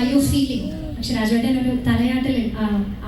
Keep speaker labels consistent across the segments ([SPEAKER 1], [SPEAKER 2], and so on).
[SPEAKER 1] are you feeling? പക്ഷെ രാജുവേട്ടൻ ഒരു തലയാട്ടിൽ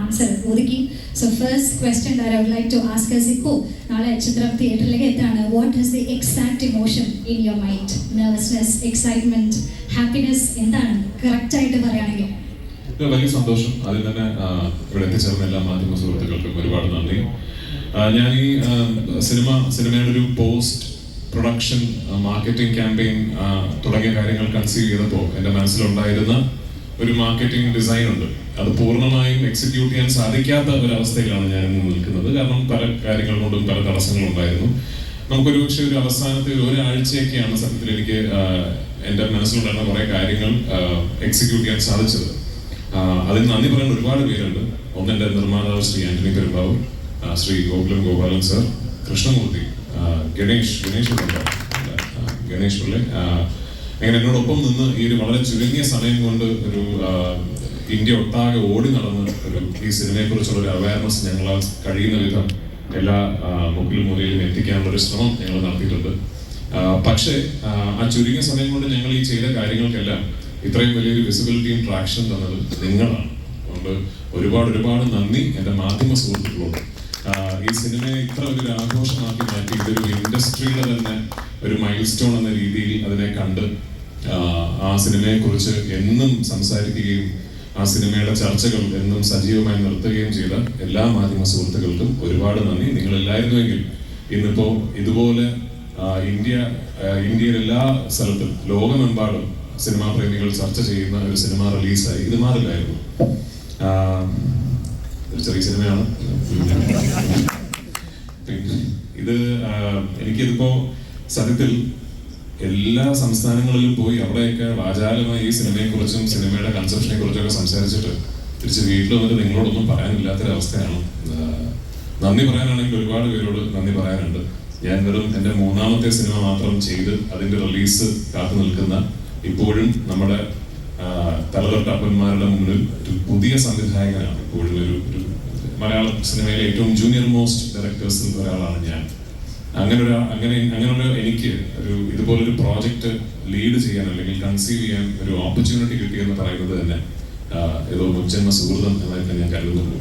[SPEAKER 1] answer ഒതുക്കി. So first question that I would like to ask is, ഇപ്പോൾ നാളെ ചിത്രം തിയേറ്ററിലേക്ക് എത്താണ്. What is the exact emotion in your mind? Nervousness, excitement, happiness, എന്താണ് കറക്റ്റ് ആയിട്ട് പറയുകയാണെങ്കിൽ?
[SPEAKER 2] വലിയ സന്തോഷം. അതിൽ തന്നെ ഇവിടെ എത്തിച്ചേർന്ന എല്ലാ മാധ്യമ സുഹൃത്തുക്കൾക്കും ഒരുപാട് നന്ദി. ഞാൻ ഈ സിനിമയുടെ ഒരു പോസ്റ്റ് പ്രൊഡക്ഷൻ മാർക്കറ്റിംഗ് ക്യാമ്പയിൻ തുടങ്ങിയ കാര്യങ്ങൾ കൺസീവ് ചെയ്തപ്പോൾ എൻ്റെ മനസ്സിലുണ്ടായിരുന്ന ഒരു മാർക്കറ്റിംഗ് ഡിസൈൻ ഉണ്ട്. അത് പൂർണ്ണമായും എക്സിക്യൂട്ട് ചെയ്യാൻ സാധിക്കാത്ത ഒരവസ്ഥയിലാണ് ഞാൻ നിൽക്കുന്നത്. കാരണം പല കാര്യങ്ങൾ കൊണ്ടും പല തടസ്സങ്ങളുണ്ടായിരുന്നു. നമുക്കൊരു പക്ഷേ ഒരു അവസാനത്തെ ഒരാഴ്ചയൊക്കെയാണ് സത്യത്തിൽ എനിക്ക് എൻ്റെ മനസ്സിലുണ്ടായിരുന്ന കുറേ കാര്യങ്ങൾ എക്സിക്യൂട്ട് ചെയ്യാൻ സാധിച്ചത്. അതിന് നന്ദി പറയാൻ ഒരുപാട് പേരുണ്ട്. ഒന്നെൻ്റെ നിർമ്മാതാവ് ശ്രീ ആന്റണി പെരുമ്പാവൂർ, ശ്രീ ഗോപാലൻ സർ, കൃഷ്ണമൂർത്തി, ഗണേഷ് പിള്ളെ, അങ്ങനെ എന്നോടൊപ്പം നിന്ന് ഈ ഒരു വളരെ ചുരുങ്ങിയ സമയം കൊണ്ട് ഒരു ഇന്ത്യ ഒട്ടാകെ ഓടി നടന്ന് ഈ സിനിമയെ കുറിച്ചുള്ള ഒരു അവയർനെസ് ഞങ്ങളാൽ കഴിയുന്ന വിധം എല്ലാ മുക്കിലും മൂലയിലും എത്തിക്കാനുള്ള ഒരു ശ്രമം ഞങ്ങൾ നടത്തിയിട്ടുണ്ട്. പക്ഷേ ആ ചുരുങ്ങിയ സമയം കൊണ്ട് ഞങ്ങൾ ഈ ചെയ്ത കാര്യങ്ങൾക്കെല്ലാം ഇത്രയും വലിയൊരു വിസിബിലിറ്റിയും ട്രാക്ഷനും തന്നത് നിങ്ങളാണ്. അതുകൊണ്ട് ഒരുപാട് നന്ദി എൻ്റെ മാധ്യമ സുഹൃത്തുക്കളോട്. ഈ സിനിമയെ ഇത്ര വലിയൊരു ആഘോഷമാക്കി മാറ്റി ഇതൊരു ഇൻഡസ്ട്രിയുടെ തന്നെ ഒരു മൈൽ സ്റ്റോൺ എന്ന രീതിയിൽ അതിനെ കണ്ട് ആ സിനിമയെ കുറിച്ച് എന്നും സംസാരിക്കുകയും ആ സിനിമയുടെ ചർച്ചകൾ എന്നും സജീവമായി നിർത്തുകയും ചെയ്ത എല്ലാ മാധ്യമ സുഹൃത്തുക്കൾക്കും ഒരുപാട് നന്ദി. നിങ്ങളില്ലായിരുന്നുവെങ്കിൽ ഇന്നിപ്പോ ഇതുപോലെ ഇന്ത്യയിലെ എല്ലാ സ്ഥലത്തും ലോകമെമ്പാടും സിനിമാ പ്രേമികൾ ചർച്ച ചെയ്യുന്ന ഒരു സിനിമ റിലീസായി ഇത് മാറില്ലായിരുന്നു. ഒരു ചെറിയ സിനിമയാണ്. പിന്നെ എനിക്കിതിപ്പോ സത്യത്തിൽ എല്ലാ സംസ്ഥാനങ്ങളിലും പോയി അവിടെയൊക്കെ വാചാലമായി ഈ സിനിമയെ കുറിച്ചും സിനിമയുടെ കൺസെപ്ഷനെ കുറിച്ചൊക്കെ സംസാരിച്ചിട്ട് തിരിച്ച് വീട്ടിൽ വന്നിട്ട് നിങ്ങളോടൊന്നും പറയാനില്ലാത്തൊരവസ്ഥയാണ്. നന്ദി പറയാനാണെങ്കിൽ ഒരുപാട് പേരോട് നന്ദി പറയാനുണ്ട്. ഞാൻ വെറും എൻ്റെ 3ാമത്തെ സിനിമ മാത്രം ചെയ്ത് അതിന്റെ റിലീസ് കാത്തു നിൽക്കുന്ന, ഇപ്പോഴും നമ്മുടെ തലതൊട്ടപ്പന്മാരുടെ മുന്നിൽ ഒരു പുതിയ സംവിധായകനാണ്. ഇപ്പോഴും ഒരു മലയാള സിനിമയിലെ ഏറ്റവും ജൂനിയർ മോസ്റ്റ് ഡയറക്ടേഴ്സിൽ ഒരാളാണ് ഞാൻ. അങ്ങനെയുള്ള എനിക്ക് ഇതുപോലൊരു പ്രോജക്റ്റ് ലീഡ് ചെയ്യാൻ അല്ലെങ്കിൽ കൺസീവ് ചെയ്യാൻ ഒരു ഓപ്പർച്യൂണിറ്റി കിട്ടിയെന്ന് പറയുന്നത് തന്നെ ഏതോ മുജ്ജന്മ സുഹൃതം എന്നായിട്ട് ഞാൻ കരുതുന്നുള്ളൂ.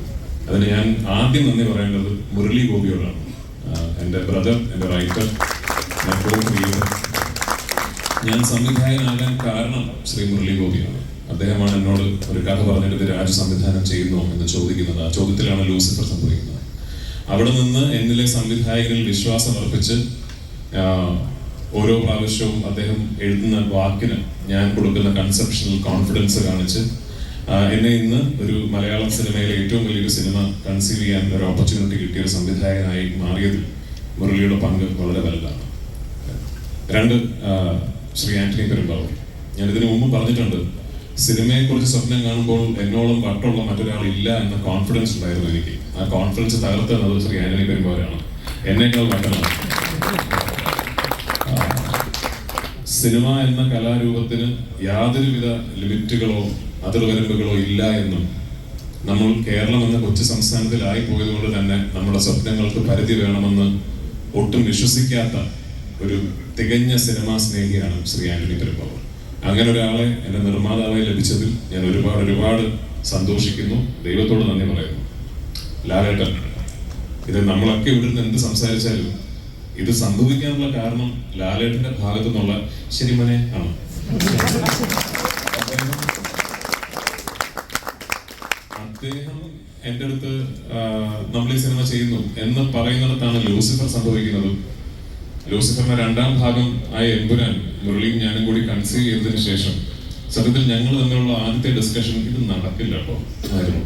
[SPEAKER 2] അതിന് ഞാൻ ആദ്യം നന്ദി പറയേണ്ടത് മുരളി ഗോപിയോടാണ്. എൻ്റെ ബ്രദർ, എൻ്റെ റൈറ്റർ, ഞാൻ സംവിധായകനാകാൻ കാരണം ശ്രീ മുരളി ഗോപിയാണ്. അദ്ദേഹമാണ് എന്നോട് ഒരു കഥ പറഞ്ഞിട്ട് രാജു സംവിധാനം ചെയ്യുന്നു എന്ന് ചോദിക്കുന്നത്. ആ ചോദ്യത്തിലാണ് ലൂസിഫർ സംഭവിക്കുന്നത്. അവിടെ നിന്ന് എന്നിലെ സംവിധായകനിൽ വിശ്വാസം അർപ്പിച്ച് ഓരോ പ്രാവശ്യവും അദ്ദേഹം എഴുതുന്ന വാക്കിന് ഞാൻ കൊടുക്കുന്ന കൺസെപ്ഷണൽ കോൺഫിഡൻസ് കാണിച്ച് എന്നെ ഇന്ന് ഒരു മലയാളം സിനിമയിലെ ഏറ്റവും വലിയൊരു സിനിമ കൺസീവ് ചെയ്യാൻ ഒരു ഓപ്പർച്യൂണിറ്റി കിട്ടിയ ഒരു സംവിധായകനായി മാറിയതിൽ മുരളിയുടെ പങ്ക് വളരെ വലുതാണ്. 2, ശ്രീ ആന്റണി പെരുമ്പാവൂർ. ഞാൻ ഇതിനു മുമ്പ് പറഞ്ഞിട്ടുണ്ട്, സിനിമയെക്കുറിച്ച് സ്വപ്നം കാണുമ്പോൾ എന്നോളം വട്ടുള്ള മറ്റൊരാളില്ല എന്ന കോൺഫിഡൻസ് ഉണ്ടായിരുന്നു എനിക്ക്. ആ കോൺഫിഡൻസ് തകർത്തുന്നത് ശ്രീ ആന്റണി പെരുമ്പാവൂരാണ്. എന്നേക്കാൾ വട്ടമാണ്. സിനിമ എന്ന കലാരൂപത്തിന് യാതൊരുവിധ ലിമിറ്റുകളോ അതിർവരമ്പുകളോ ഇല്ല എന്നും നമ്മൾ കേരളം എന്ന കൊച്ചു സംസ്ഥാനത്തിലായി പോയതുകൊണ്ട് തന്നെ നമ്മുടെ സ്വപ്നങ്ങൾക്ക് പരിധി വേണമെന്ന് ഒട്ടും വിശ്വസിക്കാത്ത ഒരു തികഞ്ഞ സിനിമാ സ്നേഹിയാണ് ശ്രീ ആന്റണി പെരുമ്പാവൂർ. അങ്ങനെ ഒരാളെ എൻ്റെ നിർമ്മാതാവായി ലഭിച്ചതിൽ ഞാൻ ഒരുപാട് സന്തോഷിക്കുന്നു. ദൈവത്തോട് നന്ദി പറയുന്നു. ലാലേട്ടൻ, ഇത് നമ്മളൊക്കെ ഇവിടുന്ന് എന്ത് സംസാരിച്ചാലും ഇത് സംഭവിക്കാനുള്ള കാരണം ലാലേട്ടന്റെ ഭാഗത്തു നിന്നുള്ള ശരിമനെ ആണ്. അദ്ദേഹം എൻ്റെ അടുത്ത് നമ്മൾ ഈ സിനിമ ചെയ്യുന്നു എന്ന് പറയുന്നിടത്താണ് ലൂസിഫർ സംഭവിക്കുന്നത്. ലൂസിഫറിന്റെ 2ാം ഭാഗം ആയ എമ്പുരാൻ മുരളിയും ഞാനും കൂടി കൺസീവ് ചെയ്തതിനു ശേഷം സത്യത്തിൽ ഞങ്ങൾ തമ്മിലുള്ള ആദ്യത്തെ ഡിസ്കഷൻ ഇത് നടക്കില്ല കേട്ടോ ആയിരുന്നു.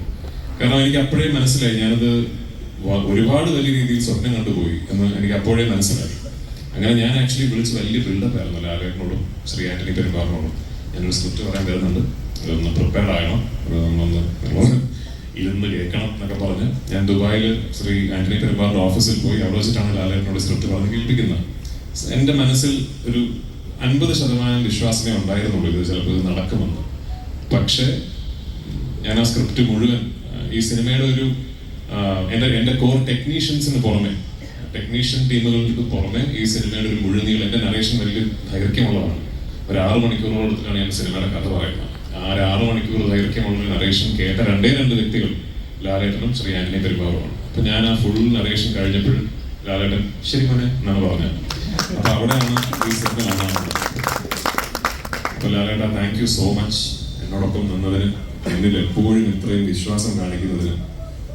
[SPEAKER 2] കാരണം എനിക്ക് അപ്പോഴേ മനസ്സിലായി ഞാനത് ഒരുപാട് വലിയ രീതിയിൽ സ്വപ്നം കണ്ടുപോയി എന്ന് എനിക്ക് അപ്പോഴേ മനസ്സിലായി. അങ്ങനെ ഞാൻ ആക്ച്വലി വിളിച്ച് വലിയ ബിൽഡപ്പ് ആയിരുന്നു ലാലേട്ടനോടും ശ്രീ ആന്റണി പെരുമ്പാവൂരിനോടും. ഞാനൊരു സ്ക്രിപ്റ്റ് പറയാൻ വരുന്നുണ്ട്, അതൊന്ന് പ്രിപ്പയർഡ് ആകണം, നമ്മളൊന്ന് ഇരുന്ന് കേൾക്കണം എന്നൊക്കെ പറഞ്ഞ് ഞാൻ ദുബായിൽ ശ്രീ ആന്റണി പെരുമ്പാവൂരിന്റെ ഓഫീസിൽ പോയി അവിടെ വെച്ചിട്ടാണ് ലാലേട്ടനോട് സ്ക്രിപ്റ്റ് പറഞ്ഞ് കേൾപ്പിക്കുന്നത്. എൻ്റെ മനസ്സിൽ ഒരു 50% വിശ്വാസമേ ഉണ്ടായിരുന്നുള്ളൂ ഇത് ചിലപ്പോൾ ഇത് നടക്കുമെന്ന്. പക്ഷേ ഞാൻ ആ സ്ക്രിപ്റ്റ് മുഴുവൻ ഈ സിനിമയുടെ ഒരു എൻ്റെ കോർ ടെക്നീഷ്യൻസിന് പുറമെ, ടെക്നീഷ്യൻ ടീമുകൾക്ക് പുറമെ ഈ സിനിമയുടെ ഒരു മുഴുനീളം, എൻ്റെ നറേഷൻ വലിയ ദൈർഘ്യമുള്ളതാണ്. ഒരു 6 മണിക്കൂറോളത്തിലാണ് ഞാൻ സിനിമയുടെ കഥ പറയുന്നത്. ആ ഒരു 6 മണിക്കൂർ ദൈർഘ്യമുള്ള നറേഷൻ കേട്ട രണ്ട് വ്യക്തികൾ ലാലേട്ടനും ശ്രീ ആന്റണി പെരുമ്പാവൂരുമാണ്. അപ്പൊ ഞാൻ ആ ഫുൾ നറേഷൻ കഴിഞ്ഞപ്പോഴും ലാലേട്ടൻ ശരി മോനെ എന്നാണ് പറഞ്ഞത്. അപ്പൊ അവിടെയാണ് ഈ സിനിമ കാണാറുള്ളത്. അപ്പൊ ലാലേട്ട, താങ്ക് യു സോ മച്ച് എന്നോടൊപ്പം നിന്നതിന്, എന്നിൽ എപ്പോഴും ഇത്രയും വിശ്വാസം കാണിക്കുന്നതിന്,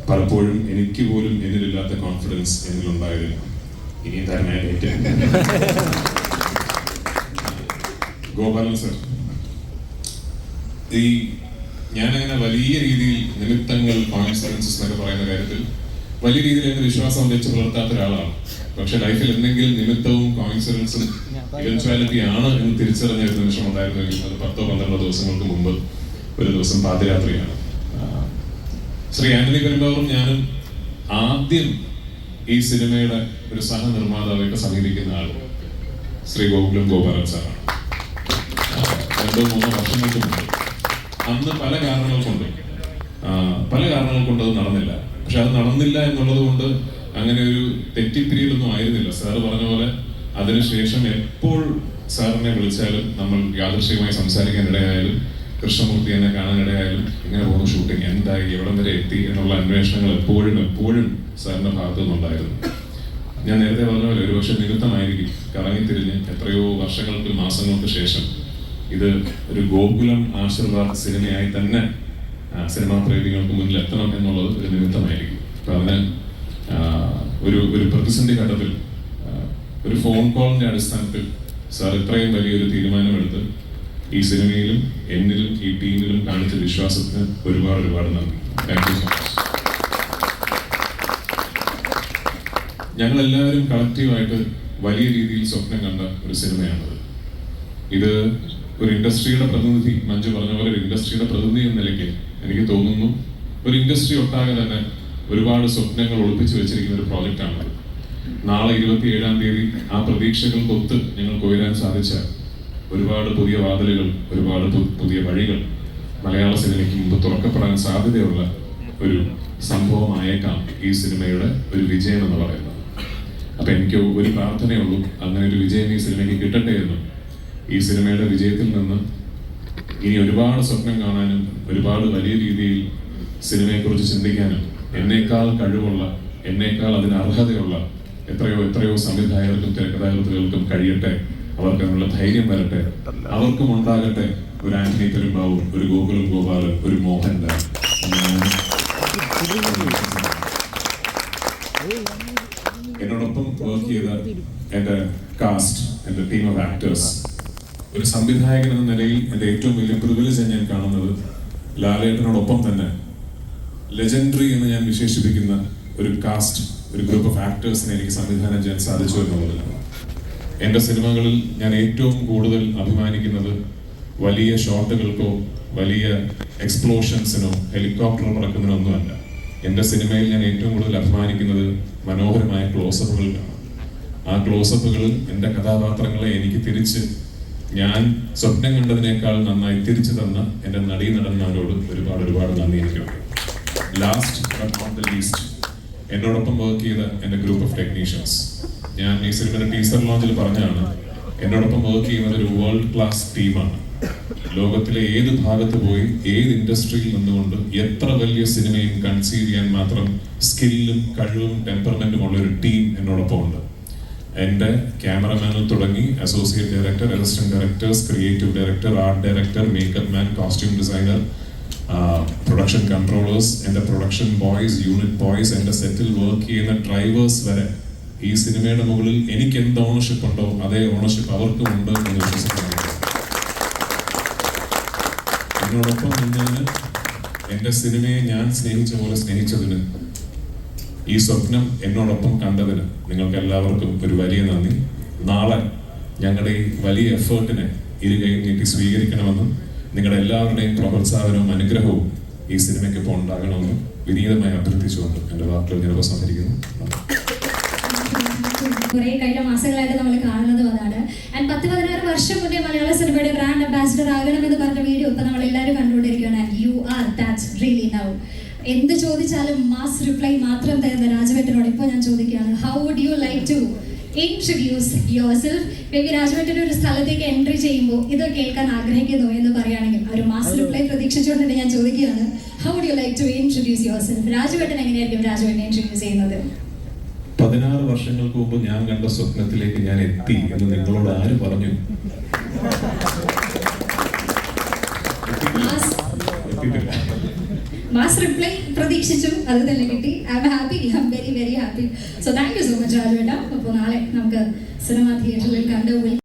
[SPEAKER 2] പലപ്പോഴും എനിക്ക് പോലും എന്നിലില്ലാത്ത കോൺഫിഡൻസ് എന്നിലുണ്ടായതിന് ഇനിയും തരണേറ്റ ഗോപാലൻ സർ, ഈ ഞാനങ്ങനെ വലിയ രീതിയിൽ നിമിത്തങ്ങൾ, കോയിൻസിഡൻസസ് എന്നൊക്കെ പറയുന്ന കാര്യത്തിൽ വലിയ രീതിയിൽ എന്നെ വിശ്വാസം വെച്ച് പുലർത്താത്ത ഒരാളാണ്. പക്ഷെ ലൈഫിൽ എന്തെങ്കിലും നിമിത്തവും കോയിൻസിഡൻസും ഇവൻച്വാലിറ്റി ആണ് എന്ന് തിരിച്ചറിഞ്ഞ ഒരു നിമിഷം ഉണ്ടായിരുന്നെങ്കിൽ അത് 10-12 ദിവസങ്ങൾക്ക് മുമ്പ് ഒരു ദിവസം പാതിരാത്രിയാണ്. ശ്രീ ആന്റണി പെരുമ്പാവൂരും ഞാനും ആദ്യം ഈ സിനിമയുടെ ഒരു സഹനിർമ്മാതാവായിട്ട് സമീപിക്കുന്ന ആൾ ശ്രീ ഗോപാലൻ സാറാണ്. 2-3 വർഷങ്ങൾക്ക് മുമ്പ്. അന്ന് പല കാരണങ്ങൾ കൊണ്ട് അത് നടന്നില്ല. പക്ഷെ അത് നടന്നില്ല എന്നുള്ളത് കൊണ്ട് അങ്ങനെ ഒരു തെറ്റിപ്പിരിയലൊന്നും ആയിരുന്നില്ല. സാറ് പറഞ്ഞ പോലെ അതിനുശേഷം എപ്പോൾ സാറിനെ വിളിച്ചാലും, നമ്മൾ യാദൃശ്ചികമായി സംസാരിക്കാൻ ഇടയായാലും, കൃഷ്ണമൂർത്തി എന്നെ കാണാനിടയായാലും, ഇങ്ങനെ പോകുന്ന ഷൂട്ടിംഗ് എന്തായി, എവിടം വരെ എത്തി എന്നുള്ള അന്വേഷണങ്ങൾ എപ്പോഴും സാറിന്റെ ഭാഗത്തു നിന്നുണ്ടായിരുന്നു. ഞാൻ നേരത്തെ പറഞ്ഞ പോലെ ഒരുപക്ഷെ നിമിത്തമായിരിക്കും കറങ്ങിത്തിരിഞ്ഞ് എത്രയോ വർഷങ്ങൾക്ക്, മാസങ്ങൾക്ക് ശേഷം ഇത് ഒരു ഗോകുലം ആശീർവാദ് സിനിമയായി തന്നെ സിനിമാ പ്രേമികൾക്ക് മുന്നിൽ എത്തണം എന്നുള്ളത് ഒരു നിമിത്തമായിരിക്കും. അപ്പൊ അതിന് ഒരു പ്രതിസന്ധി ഘട്ടത്തിൽ ഒരു ഫോൺ കോളിന്റെ അടിസ്ഥാനത്തിൽ സാർ ഇത്രയും വലിയൊരു തീരുമാനമെടുത്ത് ഈ സിനിമയിലും എന്നിലും ഈ ടീമിലും കാണിച്ച വിശ്വാസത്തിന് ഒരുപാട് നന്ദി. Thank you so much. ഞങ്ങളെല്ലാവരും കളക്റ്റീവായിട്ട് വലിയ രീതിയിൽ സ്വപ്നം കണ്ട ഒരു സിനിമയാണത്. ഇത് ഒരു ഇൻഡസ്ട്രിയുടെ പ്രതിനിധി, മഞ്ജു പറഞ്ഞ പോലെ ഒരു ഇൻഡസ്ട്രിയുടെ പ്രതിനിധി എന്ന നിലയ്ക്ക് എനിക്ക് തോന്നുന്നു ഒരു ഇൻഡസ്ട്രി ഒട്ടാകെ തന്നെ ഒരുപാട് സ്വപ്നങ്ങൾ ഒളിപ്പിച്ചു വെച്ചിരിക്കുന്ന ഒരു പ്രോജക്റ്റാണ്. നാളെ 27-ാം തീയതി ആ പ്രതീക്ഷകൾക്കൊത്ത് ഞങ്ങൾക്ക് ഉയരാൻ സാധിച്ച ഒരുപാട് പുതിയ വാതിലുകൾ, ഒരുപാട് പുതിയ വഴികൾ മലയാള സിനിമയ്ക്ക് മുമ്പ് തുറക്കപ്പെടാൻ സാധ്യതയുള്ള ഒരു സംഭവമായേക്കാം ഈ സിനിമയുടെ ഒരു വിജയം എന്ന് പറയുന്നത്. അപ്പൊ എനിക്ക് ഒരു പ്രാർത്ഥനയുള്ളൂ, അങ്ങനെ ഒരു വിജയം ഈ സിനിമയ്ക്ക് കിട്ടട്ടെ എന്നും ഈ സിനിമയുടെ വിജയത്തിൽ നിന്ന് ഇനി ഒരുപാട് സ്വപ്നം കാണാനും ഒരുപാട് വലിയ രീതിയിൽ സിനിമയെക്കുറിച്ച് ചിന്തിക്കാനും എന്നേക്കാൾ കഴിവുള്ള, എന്നേക്കാൾ അതിന് അർഹതയുള്ള എത്രയോ സംവിധായകർക്കും തിരക്കഥാകൃത്തുകൾക്കും കഴിയട്ടെ. അവർക്ക് അതിനുള്ള ധൈര്യം വരട്ടെ. അവർക്കും ഉണ്ടാകട്ടെ ഒരു ആന്റണി പെരുമ്പാവൂർ, ഒരു ഗോപാലൻ, ഒരു മോഹൻലാൽ. എന്നോടൊപ്പം വർക്ക് ചെയ്ത എന്റെ കാസ്റ്റ്, എന്റെ ടീം ഓഫ് ആക്ടേഴ്സ്, ഒരു സംവിധായകൻ എന്ന നിലയിൽ എന്റെ ഏറ്റവും വലിയ പ്രിവിലേജ് ഞാൻ കാണുന്നത് ലാലേട്ടനോടൊപ്പം തന്നെ ലെജൻഡറി എന്ന് ഞാൻ വിശേഷിപ്പിക്കുന്ന ഒരു കാസ്റ്റ്, ഒരു ഗ്രൂപ്പ് ഓഫ് ആക്ടേഴ്സിനെ എനിക്ക് സംവിധാനം ചെയ്യാൻ സാധിച്ചു എന്നുള്ളതാണ്. എൻ്റെ സിനിമകളിൽ ഞാൻ ഏറ്റവും കൂടുതൽ അഭിമാനിക്കുന്നത് വലിയ ഷോട്ടുകൾക്കോ വലിയ എക്സ്പ്ലോഷൻസിനോ ഹെലികോപ്റ്റർ പറക്കുന്നതിനോ ഒന്നുമല്ല. എൻ്റെ സിനിമയിൽ ഞാൻ ഏറ്റവും കൂടുതൽ അഭിമാനിക്കുന്നത് മനോഹരമായ ക്ലോസപ്പുകൾക്കാണ്. ആ ക്ലോസപ്പുകൾ എൻ്റെ കഥാപാത്രങ്ങളെ എനിക്ക് തിരിച്ച് ഞാൻ സ്വപ്നം കണ്ടതിനേക്കാൾ നന്നായി തിരിച്ചു തന്ന എൻ്റെ നടീനടന്മാരോട് ഒരുപാട് നന്ദി എനിക്കുണ്ട്. Last but not the least, എന്നോടൊപ്പം വർക്ക് ചെയ്ത എൻ്റെ ഗ്രൂപ്പ് ഓഫ് ടെക്നീഷ്യൻസ്. ഞാൻ ഈ സിനിമയുടെ ടീസർ ലോഞ്ചിൽ പറഞ്ഞാണ്, എന്നോടൊപ്പം വർക്ക് ചെയ്യുന്നത് ഒരു വേൾഡ് ക്ലാസ് ടീമാണ്. ലോകത്തിലെ ഏത് ഭാഗത്ത് പോയി ഏത് ഇൻഡസ്ട്രിയിൽ നിന്നുകൊണ്ട് എത്ര വലിയ സിനിമയും കൺസീവ് ചെയ്യാൻ മാത്രം സ്കില്ലും കഴിവും ടെമ്പർമെന്റും ഉള്ള ഒരു ടീം എന്നോടൊപ്പം ഉണ്ട്. എൻ്റെ ക്യാമറമാനിൽ തുടങ്ങി associate director, assistant directors, creative director, art director, makeup man, costume designer, production controllers, എൻ്റെ പ്രൊഡക്ഷൻ ബോയ്സ്, യൂണിറ്റ് ബോയ്സ്, എൻ്റെ സെറ്റിൽ വർക്ക് ചെയ്യുന്ന ഡ്രൈവേഴ്സ് വരെ ഈ സിനിമയുടെ മുകളിൽ എനിക്ക് എന്ത് ഓണർഷിപ്പ് ഉണ്ടോ അതേ ഓണർഷിപ്പ് അവർക്കും ഉണ്ട് എന്ന് വിശ്വസിക്കുന്നു. എന്നോടൊപ്പം നിന്നതിന്, എൻ്റെ സിനിമയെ ഞാൻ സ്നേഹിച്ച പോലെ സ്നേഹിച്ചതിന്, ഈ സ്വപ്നം എന്നോടൊപ്പം കണ്ടതിന് നിങ്ങൾക്ക് എല്ലാവർക്കും ഒരു വലിയ നന്ദി. നാളെ ഞങ്ങളുടെ ഈ വലിയ എഫേർട്ടിനെ ഇരുകൈ നീട്ടി സ്വീകരിക്കണമെന്നും നിങ്ങളുടെ എല്ലാവരുടെയും പ്രോത്സാഹനവും അനുഗ്രഹവും ഈ സിനിമയ്ക്കൊപ്പം ഉണ്ടാകണമെന്നും വിനീതമായി അഭ്യർത്ഥിച്ചുകൊണ്ട് എൻ്റെ വാക്കുകൾ ഞാൻ ഉപസംഹരിക്കുന്നു.
[SPEAKER 1] കുറെ കഴിഞ്ഞ മാസങ്ങളായിട്ട് നമ്മൾ കാണുന്നതും അതാണ്. ആൻഡ് 10-16 വർഷം മുന്നേ മലയാള സിനിമയുടെ ബ്രാൻഡ് അംബാസിഡർ ആകണമെന്ന് പറഞ്ഞ വീഡിയോ ഇപ്പൊ നമ്മൾ എല്ലാവരും കണ്ടുകൊണ്ടിരിക്കുകയാണ്. And you are that really now. എന്ത് ചോദിച്ചാലും മാസ് റിപ്ലൈ മാത്രം തരുന്ന രാജവേട്ടനോട് ഇപ്പോൾ ഞാൻ ചോദിക്കുകയാണ്, how would you like to introduce yourself. Maybe രാജുവേട്ടൻ ഒരു സ്ഥലത്തേക്ക് എൻട്രി ചെയ്യുമ്പോൾ ഇത് കേൾക്കാൻ ആഗ്രഹിക്കുന്നു എന്ന് പറയുകയാണെങ്കിൽ ഒരു മാസ് റിപ്ലൈ പ്രതീക്ഷിച്ചുകൊണ്ട് ഞാൻ ചോദിക്കുകയാണ്, how would you like to introduce yourself? രാജുവേട്ടൻ എങ്ങനെയായിരിക്കും രാജുവേട്ടനെ ഇൻട്രൊഡ്യൂസ് ചെയ്യുന്നത്?
[SPEAKER 2] 16 വർഷങ്ങൾക്ക് മുമ്പ് ഞാൻ കണ്ട സ്വപ്നത്തിലേക്ക് ഞാൻ എത്തി എന്ന് നിങ്ങളോട് ആര് പറഞ്ഞു?
[SPEAKER 1] മാസ് റിപ്ലൈ പ്രതീക്ഷിച്ചു, അത് തന്നെ കിട്ടി. I am happy, I am very very happy. So thank you so much രാജുവേട്ട. അപ്പോൾ നാളെ നമുക്ക് സിനിമ തിയേറ്ററിൽ കണ്ടുപോയി